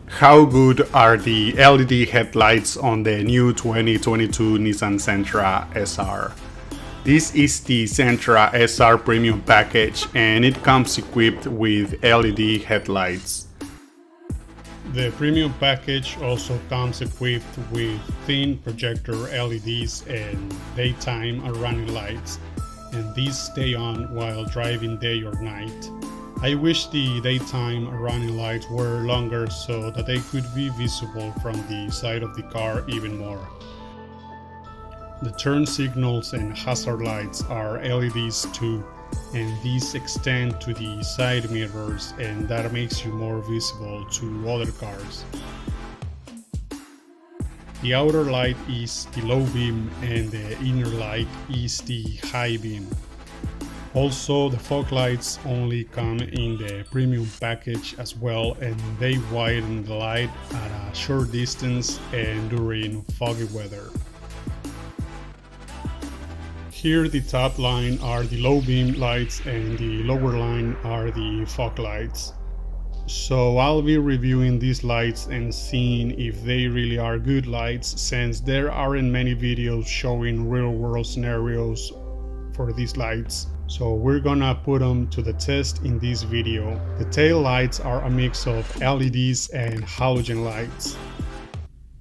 How good are the LED headlights on the new 2022 Nissan Sentra SR? This is the Sentra SR Premium package and it comes equipped with LED headlights. The premium package also comes equipped with thin projector LEDs and daytime and running lights, and these stay on while driving day or night. I wish the daytime running lights were longer so that they could be visible from the side of the car even more. The turn signals and hazard lights are LEDs too, and these extend to the side mirrors, and that makes you more visible to other cars. The outer light is the low beam and the inner light is the high beam. Also, the fog lights only come in the premium package as well, and they widen the light at a short distance and during foggy weather. Here the top line are the low beam lights and the lower line are the fog lights. So I'll be reviewing these lights and seeing if they really are good lights, since there aren't many videos showing real world scenarios for these lights. So we're gonna put them to the test in this video. The tail lights are a mix of LEDs and halogen lights.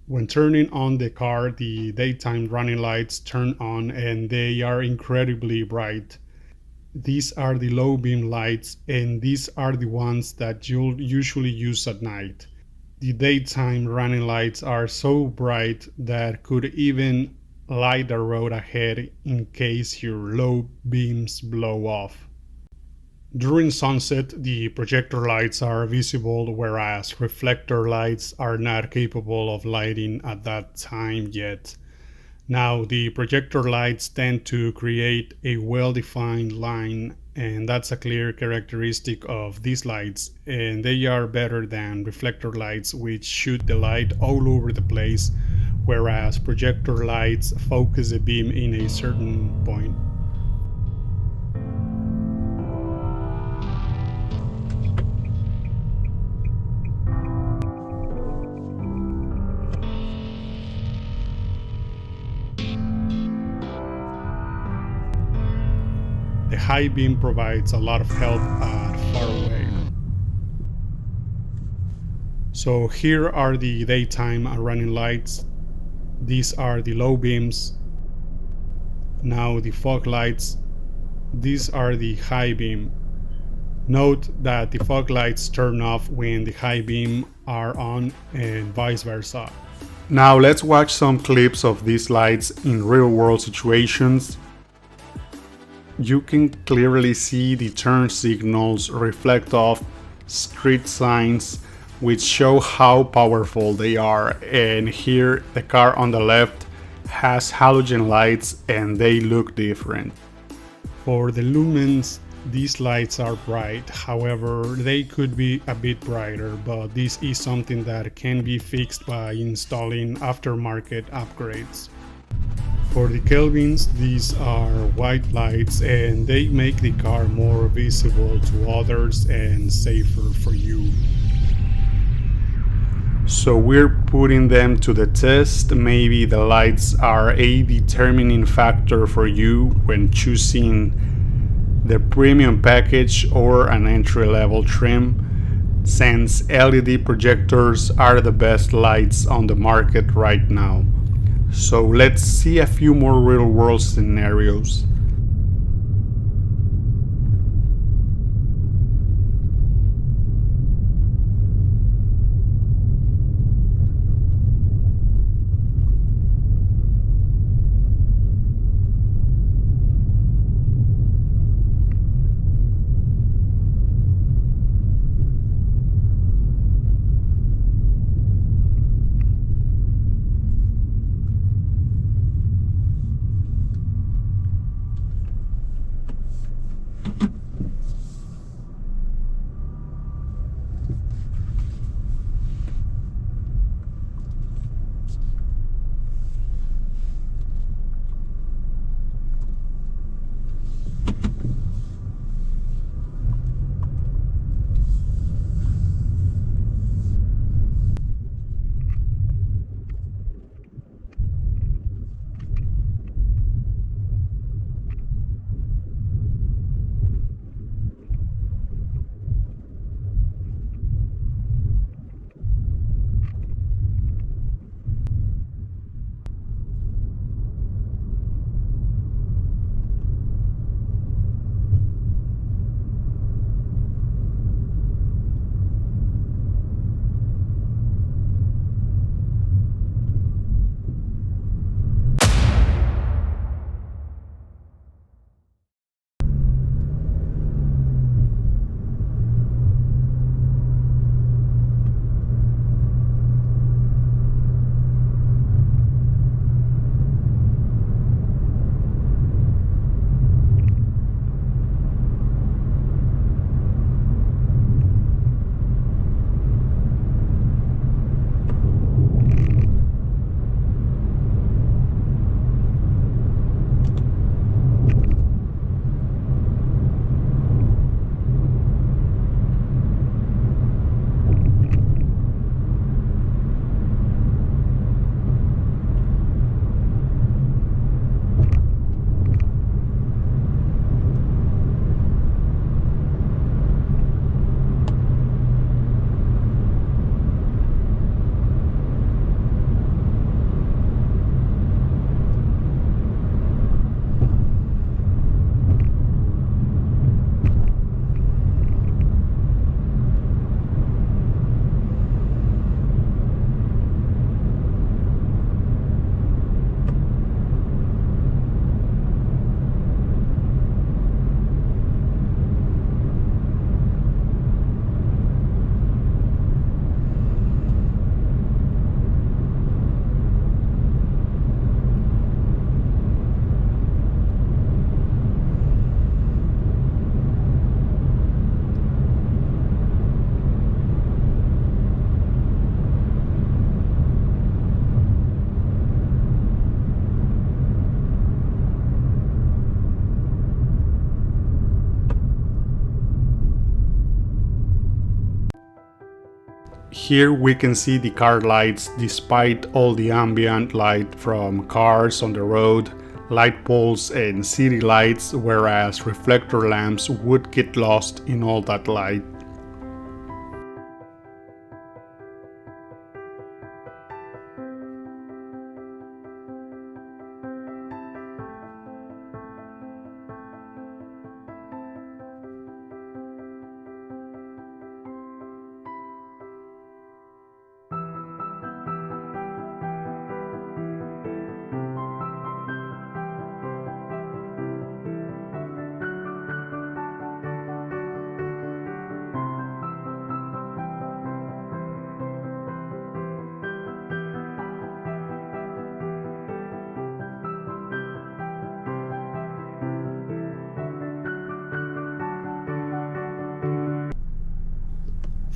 When turning on the car, the daytime running lights turn on and they are incredibly bright. These are the low beam lights and these are the ones that you'll usually use at night. The daytime running lights are so bright that could even light the road ahead in case your low beams blow off. During sunset, the projector lights are visible, whereas reflector lights are not capable of lighting at that time yet. Now, the projector lights tend to create a well-defined line, and that's a clear characteristic of these lights, and they are better than reflector lights, which shoot the light all over the place, whereas projector lights focus the beam in a certain point. The high beam provides a lot of help at far away. So here are the daytime running lights. These are the low beams. Now the fog lights. These are the high beam. Note that the fog lights turn off when the high beam are on and vice versa. Now let's watch some clips of these lights in real world situations. You can clearly see the turn signals reflect off street signs, which show how powerful they are, and here the car on the left has halogen lights and they look different. For the lumens, these lights are bright, however they could be a bit brighter, but this is something that can be fixed by installing aftermarket upgrades. For the Kelvins, these are white lights and they make the car more visible to others and safer for you. So we're putting them to the test. Maybe the lights are a determining factor for you when choosing the premium package or an entry-level trim, since LED projectors are the best lights on the market right now. So let's see a few more real-world scenarios. Here we can see the car lights despite all the ambient light from cars on the road, light poles and city lights, whereas reflector lamps would get lost in all that light.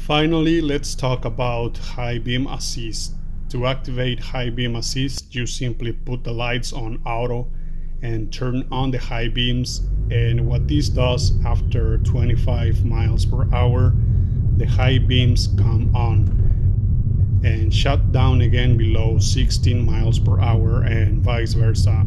Finally, let's talk about high beam assist. To activate high beam assist, you simply put the lights on auto and turn on the high beams, and what this does, after 25 miles per hour, the high beams come on and shut down again below 16 miles per hour and vice versa.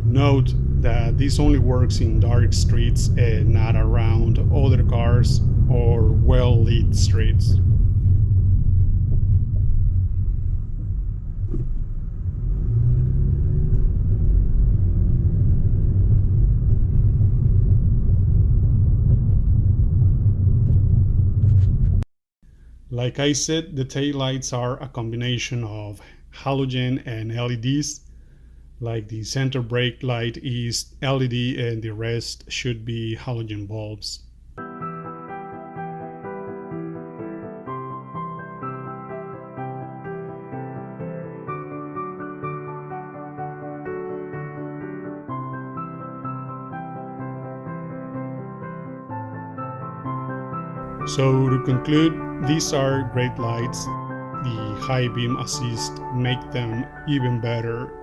Note that this only works in dark streets and not around other cars or well-lit streets. Like I said, the taillights are a combination of halogen and LEDs. Like the center brake light is LED and the rest should be halogen bulbs. So to conclude, these are great lights. The high beam assist make them even better.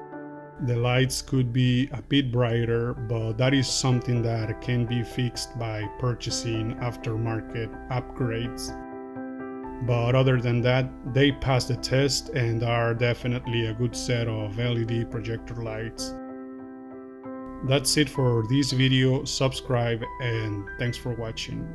The lights could be a bit brighter, but that is something that can be fixed by purchasing aftermarket upgrades. But other than that, they pass the test and are definitely a good set of LED projector lights. That's it for this video. Subscribe and thanks for watching.